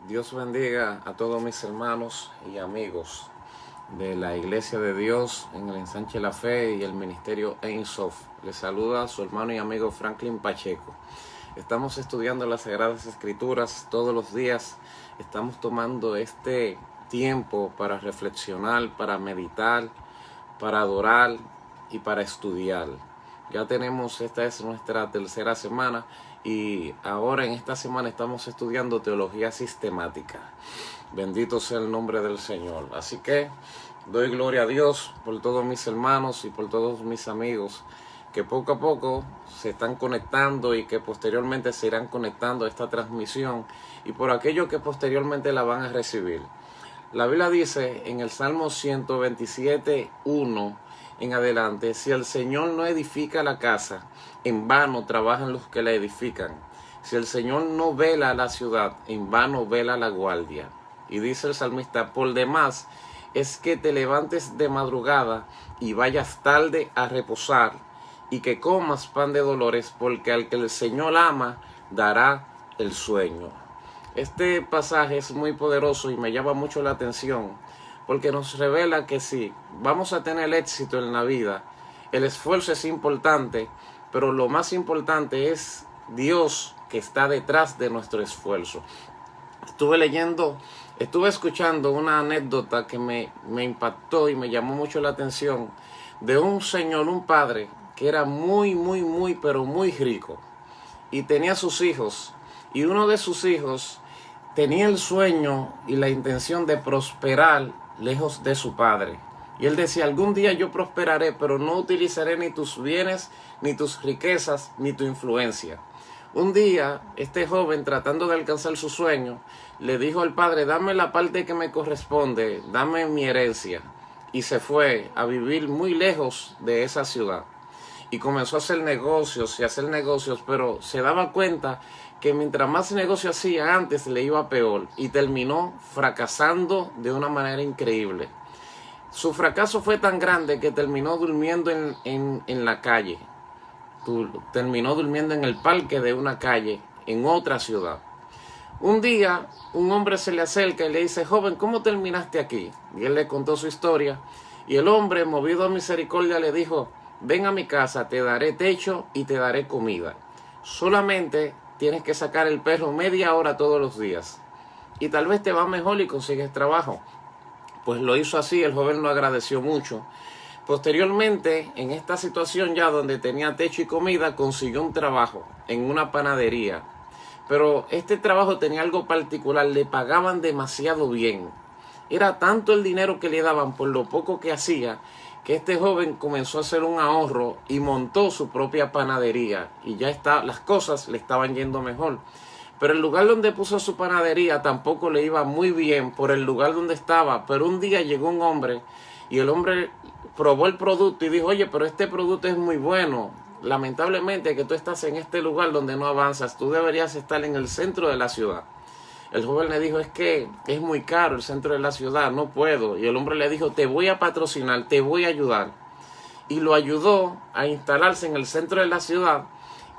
Dios bendiga a todos mis hermanos y amigos de la Iglesia de Dios en el Ensanche de la Fe y el Ministerio Ein Sof. Les saluda a su hermano y amigo Franklin Pacheco. Estamos estudiando las Sagradas Escrituras todos los días. Estamos tomando este tiempo para reflexionar, para meditar, para adorar y para estudiar. Ya tenemos, esta es nuestra tercera semana y ahora en esta semana estamos estudiando teología sistemática. Bendito sea el nombre del Señor. Así que doy gloria a Dios por todos mis hermanos y por todos mis amigos que poco a poco se están conectando y que posteriormente se irán conectando a esta transmisión y por aquellos que posteriormente la van a recibir. La Biblia dice en el Salmo 127:1 en adelante: si el Señor no edifica la casa, en vano trabajan los que la edifican. Si el Señor no vela la ciudad, en vano vela la guardia. Y dice el salmista: por demás es que te levantes de madrugada y vayas tarde a reposar, y que comas pan de dolores, porque al que el Señor ama dará el sueño. Este pasaje es muy poderoso y me llama mucho la atención, porque nos revela que si vamos a tener éxito en la vida, el esfuerzo es importante, pero lo más importante es Dios que está detrás de nuestro esfuerzo. Estuve escuchando una anécdota que me impactó y me llamó mucho la atención, de un señor, un padre, que era muy rico y tenía sus hijos, y uno de sus hijos tenía el sueño y la intención de prosperar lejos de su padre. Y él decía: algún día yo prosperaré, pero no utilizaré ni tus bienes, ni tus riquezas, ni tu influencia. Un día, este joven, tratando de alcanzar su sueño, le dijo al padre: dame la parte que me corresponde, dame mi herencia. Y se fue a vivir muy lejos de esa ciudad. Y comenzó a hacer negocios, pero se daba cuenta que mientras más negocio hacía antes le iba peor, y terminó fracasando de una manera increíble. Su fracaso fue tan grande que terminó durmiendo en la calle. Terminó durmiendo en el parque de una calle en otra ciudad. Un día un hombre se le acerca y le dice: joven, ¿cómo terminaste aquí? Y él le contó su historia, y el hombre, movido a misericordia, le dijo: ven a mi casa, te daré techo y te daré comida. Solamente tienes que sacar el perro media hora todos los días, y tal vez te va mejor y consigues trabajo. Pues lo hizo así. El joven lo agradeció mucho. Posteriormente, en esta situación ya donde tenía techo y comida, consiguió un trabajo en una panadería. Pero este trabajo tenía algo particular: le pagaban demasiado bien. Era tanto el dinero que le daban por lo poco que hacía, que este joven comenzó a hacer un ahorro y montó su propia panadería, y las cosas le estaban yendo mejor. Pero el lugar donde puso su panadería tampoco le iba muy bien por el lugar donde estaba. Pero un día llegó un hombre, y el hombre probó el producto y dijo: oye, pero este producto es muy bueno. Lamentablemente que tú estás en este lugar donde no avanzas, tú deberías estar en el centro de la ciudad. El joven le dijo: es que es muy caro el centro de la ciudad, no puedo. Y el hombre le dijo: te voy a patrocinar, te voy a ayudar. Y lo ayudó a instalarse en el centro de la ciudad.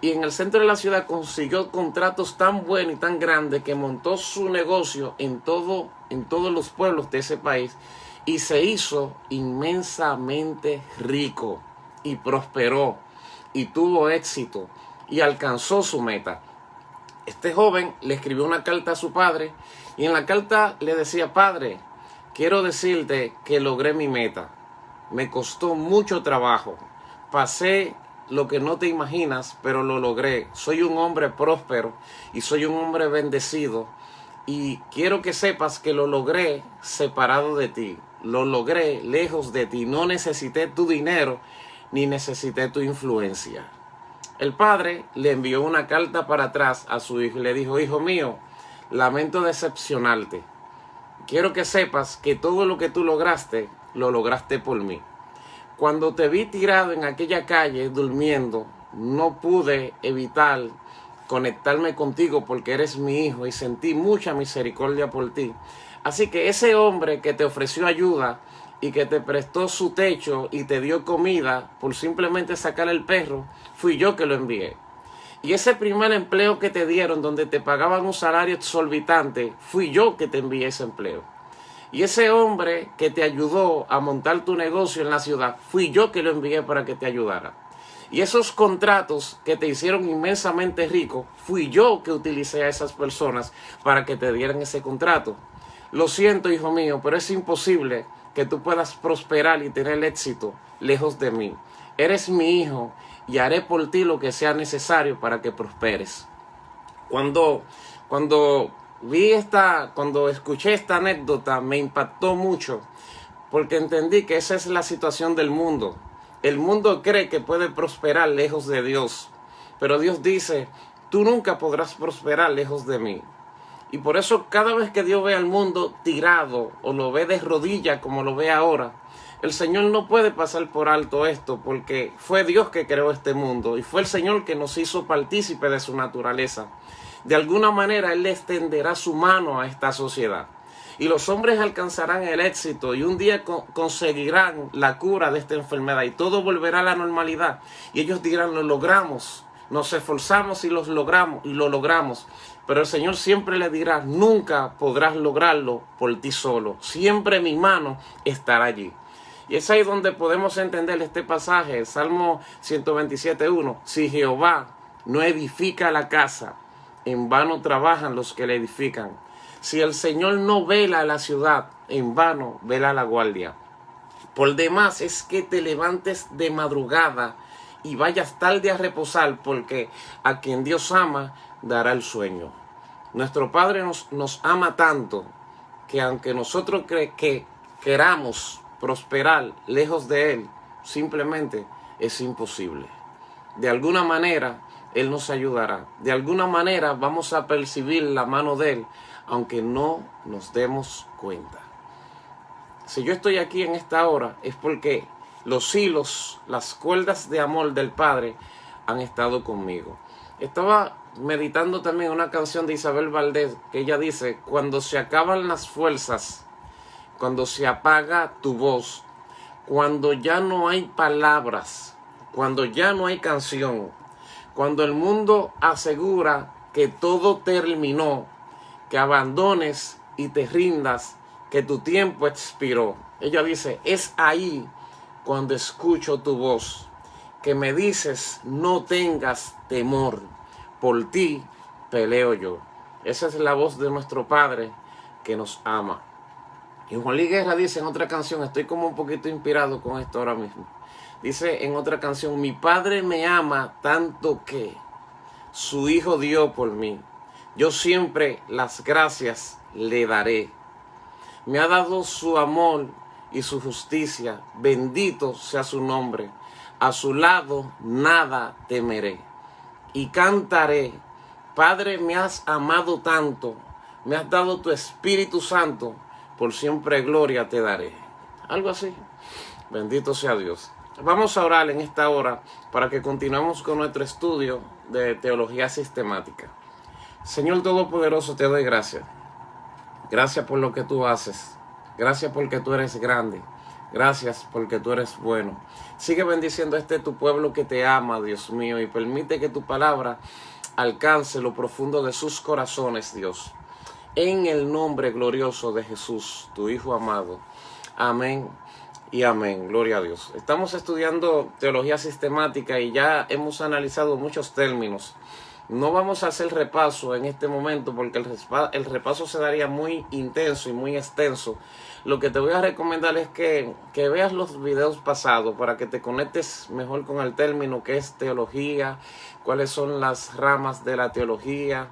Y en el centro de la ciudad consiguió contratos tan buenos y tan grandes que montó su negocio en todos los pueblos de ese país, y se hizo inmensamente rico y prosperó y tuvo éxito y alcanzó su meta. Este joven le escribió una carta a su padre, y en la carta le decía: padre, quiero decirte que logré mi meta. Me costó mucho trabajo. Pasé lo que no te imaginas, pero lo logré. Soy un hombre próspero y soy un hombre bendecido. Y quiero que sepas que lo logré separado de ti. Lo logré lejos de ti. No necesité tu dinero ni necesité tu influencia. El padre le envió una carta para atrás a su hijo y le dijo: hijo mío, lamento decepcionarte. Quiero que sepas que todo lo que tú lograste, lo lograste por mí. Cuando te vi tirado en aquella calle durmiendo, no pude evitar conectarme contigo porque eres mi hijo y sentí mucha misericordia por ti. Así que ese hombre que te ofreció ayuda y que te prestó su techo y te dio comida por simplemente sacar el perro, fui yo que lo envié. Y ese primer empleo que te dieron, donde te pagaban un salario exorbitante, fui yo que te envié ese empleo. Y ese hombre que te ayudó a montar tu negocio en la ciudad, fui yo que lo envié para que te ayudara. Y esos contratos que te hicieron inmensamente rico, fui yo que utilicé a esas personas para que te dieran ese contrato. Lo siento, hijo mío, pero es imposible que tú puedas prosperar y tener éxito lejos de mí. Eres mi hijo y haré por ti lo que sea necesario para que prosperes. Cuando escuché esta anécdota, me impactó mucho, porque entendí que esa es la situación del mundo. El mundo cree que puede prosperar lejos de Dios, pero Dios dice, tú nunca podrás prosperar lejos de mí. Y por eso cada vez que Dios ve al mundo tirado o lo ve de rodillas como lo ve ahora, el Señor no puede pasar por alto esto, porque fue Dios que creó este mundo y fue el Señor que nos hizo partícipe de su naturaleza. De alguna manera Él le extenderá su mano a esta sociedad. Y los hombres alcanzarán el éxito y un día conseguirán la cura de esta enfermedad y todo volverá a la normalidad. Y ellos dirán, lo logramos, nos esforzamos y lo logramos. Pero el Señor siempre le dirá, nunca podrás lograrlo por ti solo. Siempre mi mano estará allí. Y es ahí donde podemos entender este pasaje, Salmo 127:1. Si Jehová no edifica la casa, en vano trabajan los que la edifican. Si el Señor no vela la ciudad, en vano vela la guardia. Por demás es que te levantes de madrugada y vayas tarde a reposar, porque a quien Dios ama dará el sueño. Nuestro Padre nos ama tanto que aunque nosotros queramos prosperar lejos de Él, simplemente es imposible. De alguna manera Él nos ayudará. De alguna manera vamos a percibir la mano de Él, aunque no nos demos cuenta. Si yo estoy aquí en esta hora es porque los hilos, las cuerdas de amor del Padre han estado conmigo. Estaba meditando también una canción de Isabel Valdés que ella dice, cuando se acaban las fuerzas, cuando se apaga tu voz, cuando ya no hay palabras, cuando ya no hay canción, cuando el mundo asegura que todo terminó, que abandones y te rindas, que tu tiempo expiró. Ella dice, es ahí cuando escucho tu voz, que me dices, no tengas temor, por ti peleo yo. Esa es la voz de nuestro Padre que nos ama. Y Juan Luis Guerra dice en otra canción, estoy como un poquito inspirado con esto ahora mismo. Dice en otra canción, mi Padre me ama tanto que su Hijo dio por mí. Yo siempre las gracias le daré. Me ha dado su amor y su justicia. Bendito sea su nombre. A su lado nada temeré. Y cantaré, Padre, me has amado tanto. Me has dado tu Espíritu Santo. Por siempre gloria te daré. Algo así. Bendito sea Dios. Vamos a orar en esta hora para que continuemos con nuestro estudio de teología sistemática. Señor Todopoderoso, te doy gracias. Gracias por lo que tú haces. Gracias porque tú eres grande. Gracias porque tú eres bueno. Sigue bendiciendo a tu pueblo que te ama, Dios mío, y permite que tu palabra alcance lo profundo de sus corazones, Dios. En el nombre glorioso de Jesús, tu Hijo amado. Amén y amén. Gloria a Dios. Estamos estudiando teología sistemática y ya hemos analizado muchos términos. No vamos a hacer repaso en este momento porque el repaso se daría muy intenso y muy extenso. Lo que te voy a recomendar es que veas los videos pasados para que te conectes mejor con el término que es teología, cuáles son las ramas de la teología,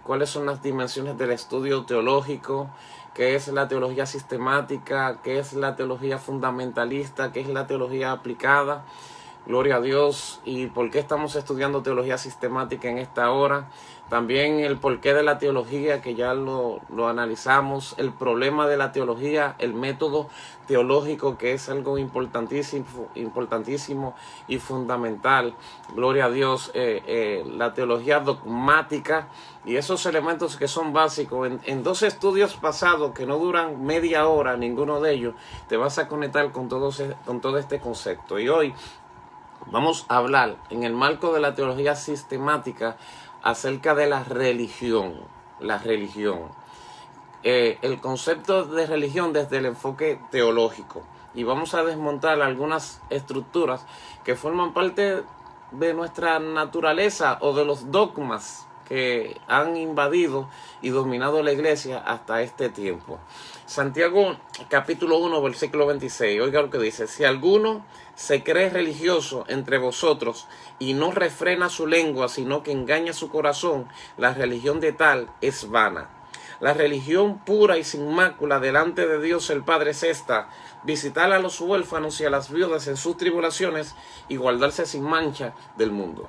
cuáles son las dimensiones del estudio teológico, qué es la teología sistemática, qué es la teología fundamentalista, qué es la teología aplicada. Gloria a Dios. Y por qué estamos estudiando teología sistemática en esta hora. También el porqué de la teología, que ya lo analizamos. El problema de la teología, el método teológico, que es algo importantísimo y fundamental. Gloria a Dios. La teología dogmática y esos elementos que son básicos. En 2 estudios pasados que no duran media hora, ninguno de ellos, te vas a conectar con todo este concepto. Y hoy vamos a hablar en el marco de la teología sistemática acerca de la religión. La religión. El concepto de religión desde el enfoque teológico. Y vamos a desmontar algunas estructuras que forman parte de nuestra naturaleza o de los dogmas que han invadido y dominado la iglesia hasta este tiempo. Santiago capítulo 1 versículo 26, oiga lo que dice: si alguno se cree religioso entre vosotros y no refrena su lengua, sino que engaña su corazón, la religión de tal es vana. La religión pura y sin mácula delante de Dios el Padre es esta: visitar a los huérfanos y a las viudas en sus tribulaciones y guardarse sin mancha del mundo.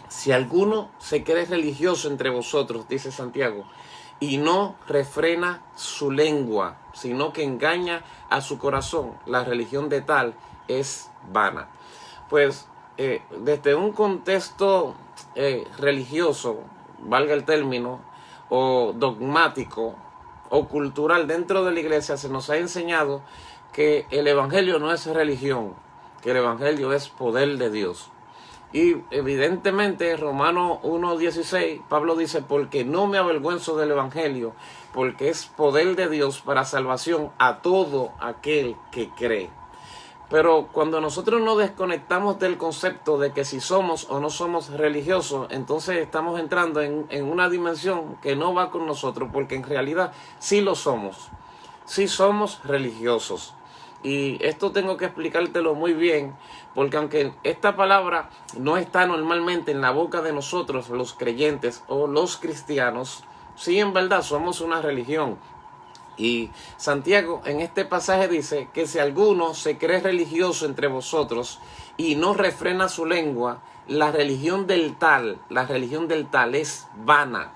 Si alguno se cree religioso entre vosotros, dice Santiago, y no refrena su lengua, sino que engaña a su corazón, la religión de tal es vana. Pues desde un contexto religioso, valga el término, o dogmático o cultural dentro de la iglesia, se nos ha enseñado que el evangelio no es religión, que el evangelio es poder de Dios. Y evidentemente Romanos 1:16, Pablo dice: porque no me avergüenzo del evangelio, porque es poder de Dios para salvación a todo aquel que cree. Pero cuando nosotros nos desconectamos del concepto de que si somos o no somos religiosos, entonces estamos entrando en una dimensión que no va con nosotros, porque en realidad sí lo somos, sí somos religiosos. Y esto tengo que explicártelo muy bien, porque aunque esta palabra no está normalmente en la boca de nosotros, los creyentes o los cristianos, sí en verdad somos una religión. Y Santiago en este pasaje dice que si alguno se cree religioso entre vosotros y no refrena su lengua, la religión del tal es vana.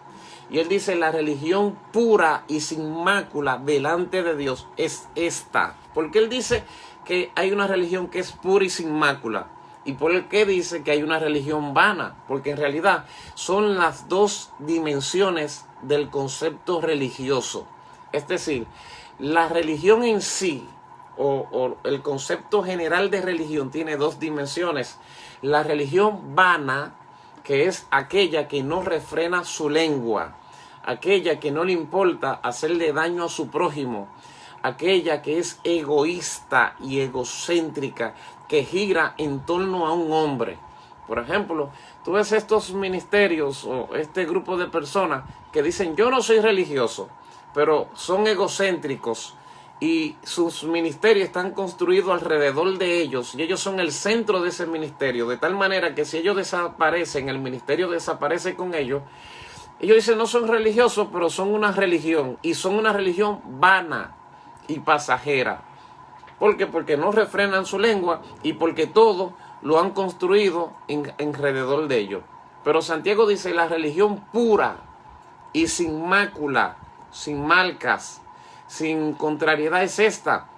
Y él dice: la religión pura y sin mácula delante de Dios es esta. Porque él dice que hay una religión que es pura y sin mácula. ¿Y por qué dice que hay una religión vana? Porque en realidad son las dos dimensiones del concepto religioso. Es decir, la religión en sí, o el concepto general de religión, tiene dos dimensiones. La religión vana, que es aquella que no refrena su lengua, aquella que no le importa hacerle daño a su prójimo, aquella que es egoísta y egocéntrica, que gira en torno a un hombre. Por ejemplo, tú ves estos ministerios o este grupo de personas que dicen: yo no soy religioso, pero son egocéntricos y sus ministerios están construidos alrededor de ellos y ellos son el centro de ese ministerio, de tal manera que si ellos desaparecen, el ministerio desaparece con ellos. Ellos dicen: no son religiosos, pero son una religión, y son una religión vana y pasajera. ¿Por qué? Porque no refrenan su lengua y porque todo lo han construido alrededor de ellos. Pero Santiago dice: la religión pura y sin mácula, sin marcas, sin contrariedad es esta: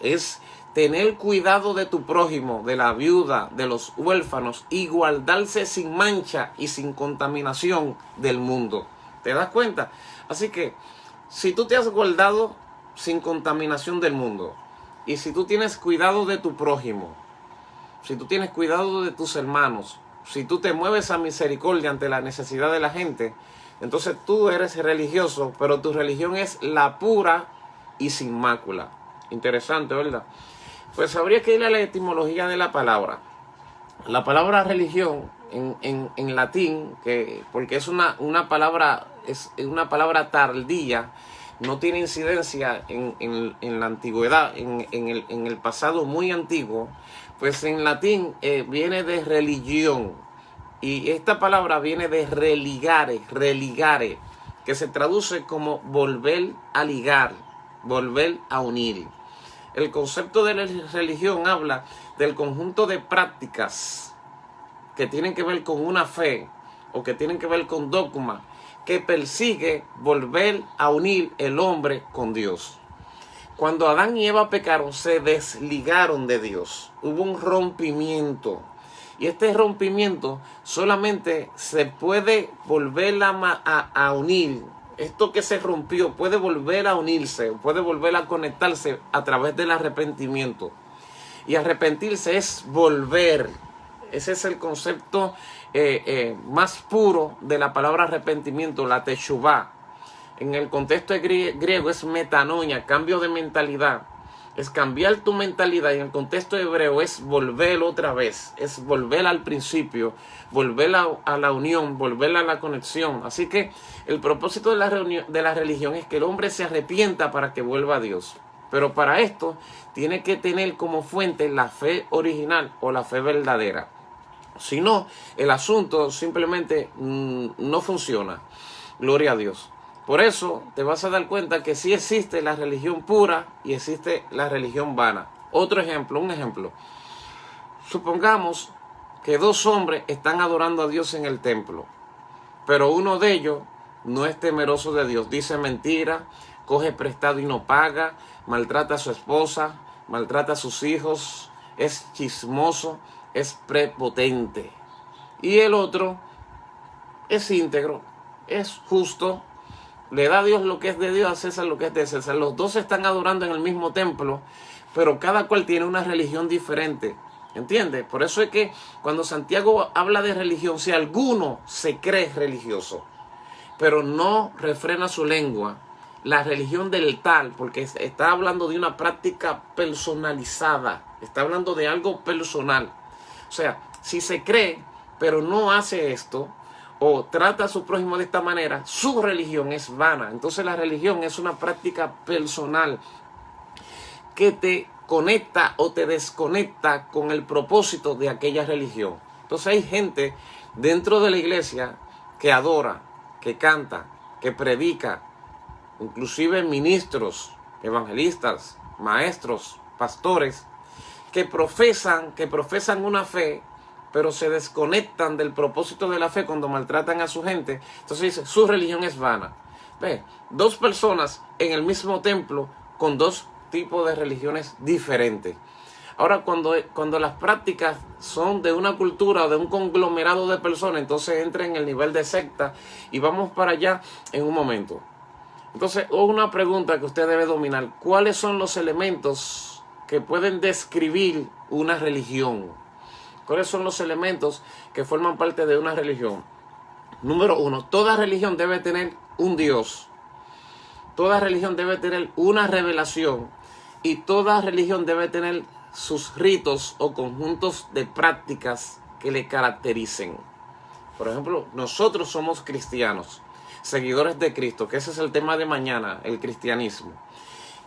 es tener cuidado de tu prójimo, de la viuda, de los huérfanos, y guardarse sin mancha y sin contaminación del mundo. ¿Te das cuenta? Así que si tú te has guardado sin contaminación del mundo, y si tú tienes cuidado de tu prójimo, si tú tienes cuidado de tus hermanos, si tú te mueves a misericordia ante la necesidad de la gente, entonces tú eres religioso, pero tu religión es la pura y sin mácula. Interesante, ¿verdad? Pues habría que ir a la etimología de la palabra. La palabra religión en latín, porque es una palabra tardía, no tiene incidencia en la antigüedad, en el pasado muy antiguo, pues en latín viene de religión. Y esta palabra viene de religare, que se traduce como volver a ligar, volver a unir. El concepto de la religión habla del conjunto de prácticas que tienen que ver con una fe o que tienen que ver con dogma, que persigue volver a unir el hombre con Dios. Cuando Adán y Eva pecaron, se desligaron de Dios. Hubo un rompimiento. Y este rompimiento solamente se puede volver a unir. Esto que se rompió puede volver a unirse, puede volver a conectarse a través del arrepentimiento. Y arrepentirse es volver Ese es el concepto más puro de la palabra arrepentimiento, la teshuvá. En el contexto griego es metanoia, cambio de mentalidad. Es cambiar tu mentalidad, y en el contexto hebreo es volver otra vez, es volver al principio, volver a la unión, volver a la conexión. Así que el propósito de la religión es que el hombre se arrepienta para que vuelva a Dios. Pero para esto tiene que tener como fuente la fe original o la fe verdadera. Si no, el asunto simplemente no funciona. Gloria a Dios. Por eso te vas a dar cuenta que sí existe la religión pura y existe la religión vana. Otro ejemplo, un ejemplo. Supongamos que dos hombres están adorando a Dios en el templo, pero uno de ellos no es temeroso de Dios, dice mentira, coge prestado y no paga, maltrata a su esposa, maltrata a sus hijos, es chismoso, es prepotente. Y el otro es íntegro, es justo, le da a Dios lo que es de Dios, a César lo que es de César. Los dos están adorando en el mismo templo, pero cada cual tiene una religión diferente. ¿Entiendes? Por eso es que cuando Santiago habla de religión, si alguno se cree religioso, pero no refrena su lengua, la religión del tal, porque está hablando de una práctica personalizada, está hablando de algo personal. O sea, si se cree, pero no hace esto, o trata a su prójimo de esta manera, su religión es vana. Entonces la religión es una práctica personal que te conecta o te desconecta con el propósito de aquella religión. Entonces hay gente dentro de la iglesia que adora, que canta, que predica, inclusive ministros, evangelistas, maestros, pastores, que profesan una fe, pero se desconectan del propósito de la fe cuando maltratan a su gente. Entonces dice, su religión es vana. Ve, dos personas en el mismo templo con dos tipos de religiones diferentes. Ahora, cuando las prácticas son de una cultura o de un conglomerado de personas, entonces entra en el nivel de secta, y vamos para allá en un momento. Entonces, una pregunta que usted debe dominar: ¿cuáles son los elementos que pueden describir una religión? ¿Cuáles son los elementos que forman parte de una religión? Número uno, toda religión debe tener un Dios. Toda religión debe tener una revelación. Y toda religión debe tener sus ritos o conjuntos de prácticas que le caractericen. Por ejemplo, nosotros somos cristianos, seguidores de Cristo, que ese es el tema de mañana, el cristianismo.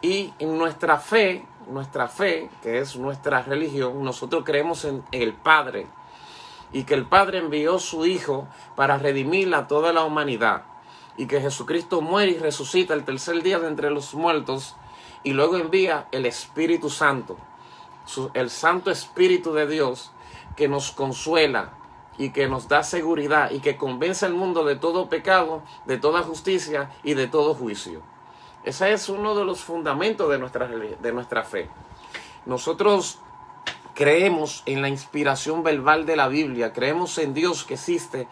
Y en nuestra fe, que es nuestra religión, nosotros creemos en el Padre, y que el Padre envió su Hijo para redimir a toda la humanidad, y que Jesucristo muere y resucita el tercer día de entre los muertos, y luego envía el Espíritu Santo, el Santo Espíritu de Dios, que nos consuela y que nos da seguridad y que convence al mundo de todo pecado, de toda justicia y de todo juicio. Ese es uno de los fundamentos de nuestra fe. Nosotros creemos en la inspiración verbal de la Biblia, creemos en Dios que existe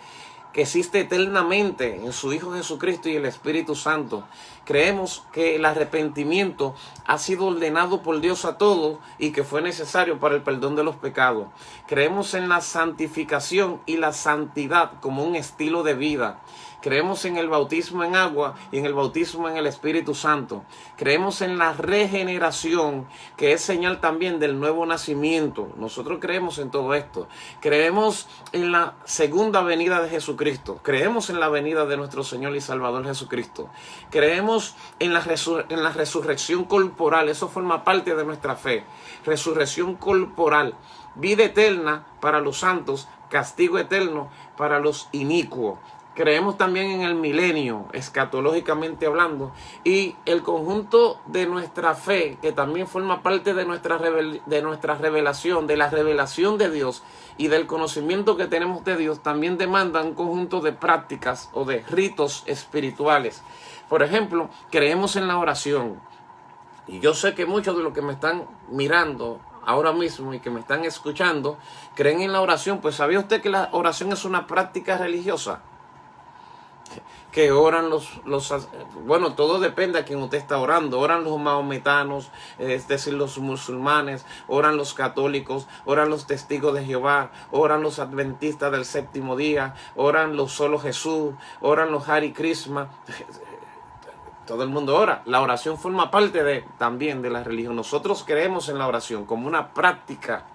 eternamente, en su Hijo Jesucristo y el Espíritu Santo. Creemos que el arrepentimiento ha sido ordenado por Dios a todos y que fue necesario para el perdón de los pecados. Creemos en la santificación y la santidad como un estilo de vida. Creemos en el bautismo en agua y en el bautismo en el Espíritu Santo. Creemos en la regeneración, que es señal también del nuevo nacimiento. Nosotros creemos en todo esto. Creemos en la segunda venida de Jesucristo. Creemos en la venida de nuestro Señor y Salvador Jesucristo. Creemos en la resurrección corporal. Eso forma parte de nuestra fe. Resurrección corporal. Vida eterna para los santos. Castigo eterno para los inicuos. Creemos también en el milenio, escatológicamente hablando, y el conjunto de nuestra fe, que también forma parte de nuestra revelación, de la revelación de Dios y del conocimiento que tenemos de Dios, también demanda un conjunto de prácticas o de ritos espirituales. Por ejemplo, creemos en la oración. Y yo sé que muchos de los que me están mirando ahora mismo y que me están escuchando creen en la oración. Pues ¿sabía usted que la oración es una práctica religiosa? que oran bueno, todo depende a quien usted está orando. Oran los mahometanos, es decir, los musulmanes, oran los católicos, oran los testigos de Jehová, oran los adventistas del séptimo día, oran los solo Jesús, oran los Hare Krishna. Todo el mundo ora. La oración forma parte también de la religión. Nosotros creemos en la oración como una práctica.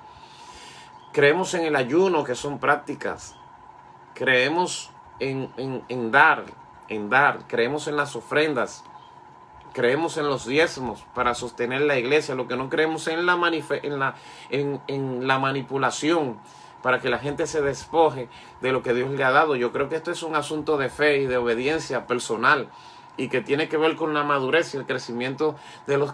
Creemos en el ayuno, que son prácticas. Creemos en dar. Creemos en las ofrendas. Creemos en los diezmos para sostener la iglesia. Lo que no creemos es en la manipulación para que la gente se despoje de lo que Dios le ha dado. Yo creo que esto es un asunto de fe y de obediencia personal, y que tiene que ver con la madurez y el crecimiento de los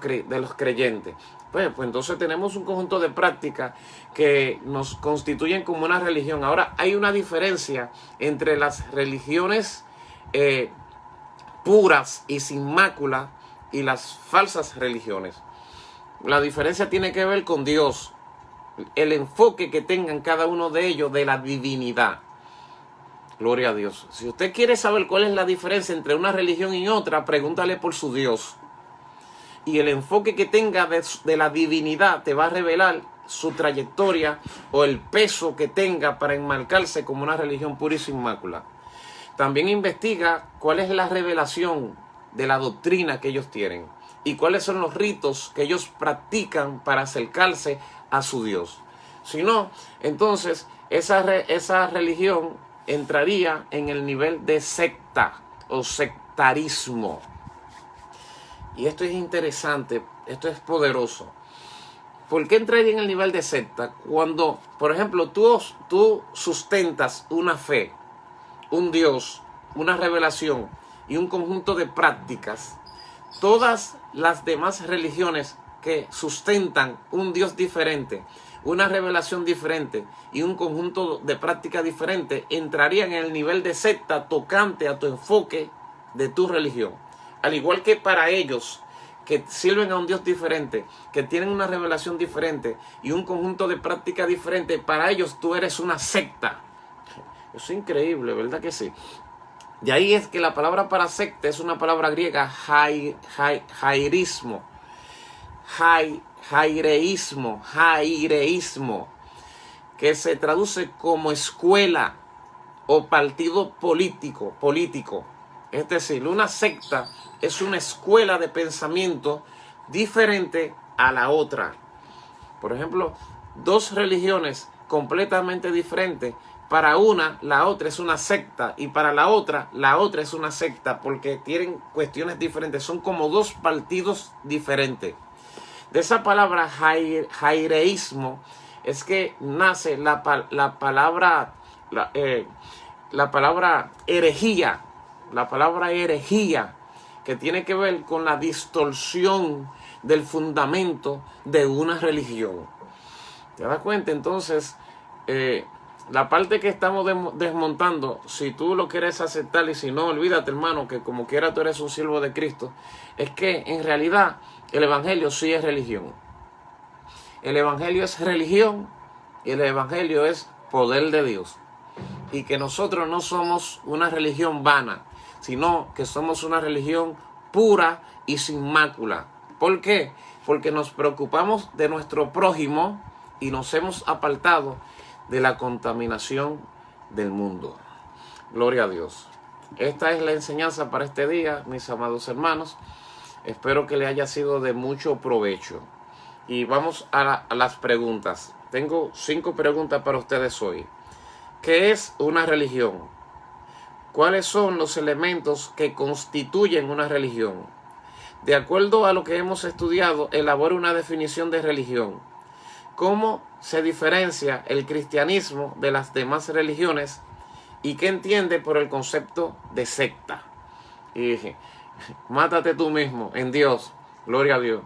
creyentes. Pues entonces tenemos un conjunto de prácticas que nos constituyen como una religión. Ahora, hay una diferencia entre las religiones puras y sin mácula y las falsas religiones. La diferencia tiene que ver con Dios, el enfoque que tengan cada uno de ellos de la divinidad. Gloria a Dios. Si usted quiere saber cuál es la diferencia entre una religión y otra, pregúntale por su Dios. Y el enfoque que tenga de la divinidad te va a revelar su trayectoria o el peso que tenga para enmarcarse como una religión pura y sin mácula. También investiga cuál es la revelación de la doctrina que ellos tienen y cuáles son los ritos que ellos practican para acercarse a su Dios. Si no, entonces esa religión entraría en el nivel de secta o sectarismo. Y esto es interesante, esto es poderoso. ¿Por qué entraría en el nivel de secta? Cuando, por ejemplo, tú sustentas una fe, un Dios, una revelación y un conjunto de prácticas, todas las demás religiones que sustentan un Dios diferente, una revelación diferente y un conjunto de prácticas diferentes, entrarían en el nivel de secta tocante a tu enfoque de tu religión. Al igual que para ellos, que sirven a un Dios diferente, que tienen una revelación diferente y un conjunto de prácticas diferentes, para ellos tú eres una secta. Eso es increíble, ¿verdad que sí? De ahí es que la palabra para secta es una palabra griega, jaireísmo, que se traduce como escuela o partido político. Es decir, una secta es una escuela de pensamiento diferente a la otra. Por ejemplo, dos religiones completamente diferentes. Para una, la otra es una secta, y para la otra es una secta, porque tienen cuestiones diferentes. Son como dos partidos diferentes. De esa palabra jaireísmo es que nace la palabra herejía. La palabra herejía, que tiene que ver con la distorsión del fundamento de una religión. ¿Te das cuenta? Entonces, la parte que estamos desmontando, si tú lo quieres aceptar y si no, olvídate, hermano, que como quiera tú eres un siervo de Cristo, es que en realidad el evangelio sí es religión. El evangelio es religión y el evangelio es poder de Dios. Y que nosotros no somos una religión vana, sino que somos una religión pura y sin mácula. ¿Por qué? Porque nos preocupamos de nuestro prójimo y nos hemos apartado de la contaminación del mundo. Gloria a Dios. Esta es la enseñanza para este día, mis amados hermanos. Espero que le haya sido de mucho provecho. Y vamos a las preguntas. Tengo 5 preguntas para ustedes hoy. ¿Qué es una religión? ¿Cuáles son los elementos que constituyen una religión? De acuerdo a lo que hemos estudiado, elabora una definición de religión. ¿Cómo se diferencia el cristianismo de las demás religiones? ¿Y qué entiende por el concepto de secta? Y dije, mátate tú mismo en Dios. Gloria a Dios.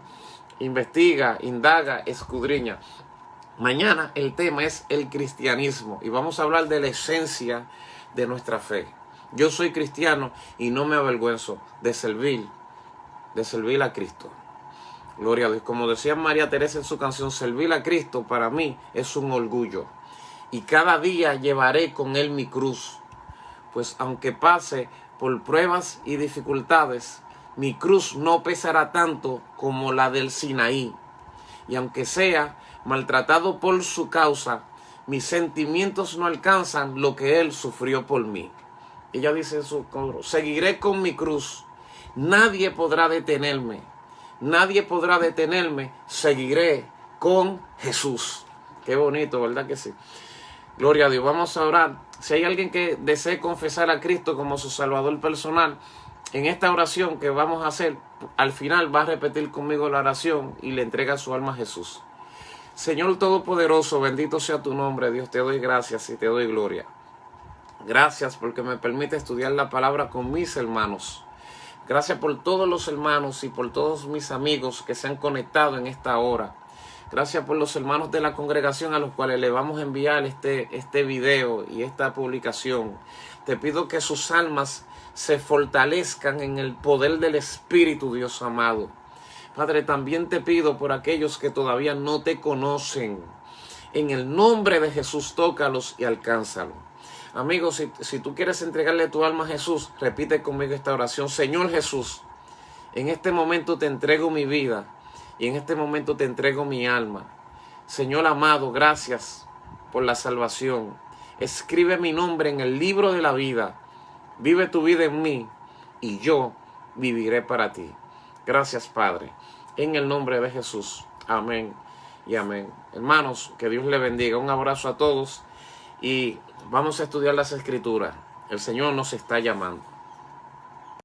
Investiga, indaga, escudriña. Mañana el tema es el cristianismo y vamos a hablar de la esencia de nuestra fe. Yo soy cristiano y no me avergüenzo de servir a Cristo. Gloria a Dios. Como decía María Teresa en su canción, servir a Cristo para mí es un orgullo. Y cada día llevaré con Él mi cruz, pues aunque pase por pruebas y dificultades, mi cruz no pesará tanto como la del Sinaí. Y aunque sea maltratado por su causa, mis sentimientos no alcanzan lo que él sufrió por mí. Ella dice en su coro: seguiré con mi cruz. Nadie podrá detenerme. Nadie podrá detenerme. Seguiré con Jesús. Qué bonito, ¿verdad que sí? Gloria a Dios. Vamos a orar. Si hay alguien que desee confesar a Cristo como su Salvador personal, en esta oración que vamos a hacer, al final va a repetir conmigo la oración y le entrega su alma a Jesús. Señor Todopoderoso, bendito sea tu nombre, Dios. Te doy gracias y te doy gloria. Gracias porque me permite estudiar la palabra con mis hermanos. Gracias por todos los hermanos y por todos mis amigos que se han conectado en esta hora. Gracias por los hermanos de la congregación a los cuales le vamos a enviar este video y esta publicación. Te pido que sus almas se fortalezcan en el poder del Espíritu, Dios amado. Padre, también te pido por aquellos que todavía no te conocen. En el nombre de Jesús, tócalos y alcánzalos. Amigos, si tú quieres entregarle tu alma a Jesús, repite conmigo esta oración. Señor Jesús, en este momento te entrego mi vida y en este momento te entrego mi alma. Señor amado, gracias por la salvación. Escribe mi nombre en el libro de la vida. Vive tu vida en mí y yo viviré para ti. Gracias, Padre. En el nombre de Jesús. Amén y amén. Hermanos, que Dios les bendiga. Un abrazo a todos y vamos a estudiar las Escrituras. El Señor nos está llamando.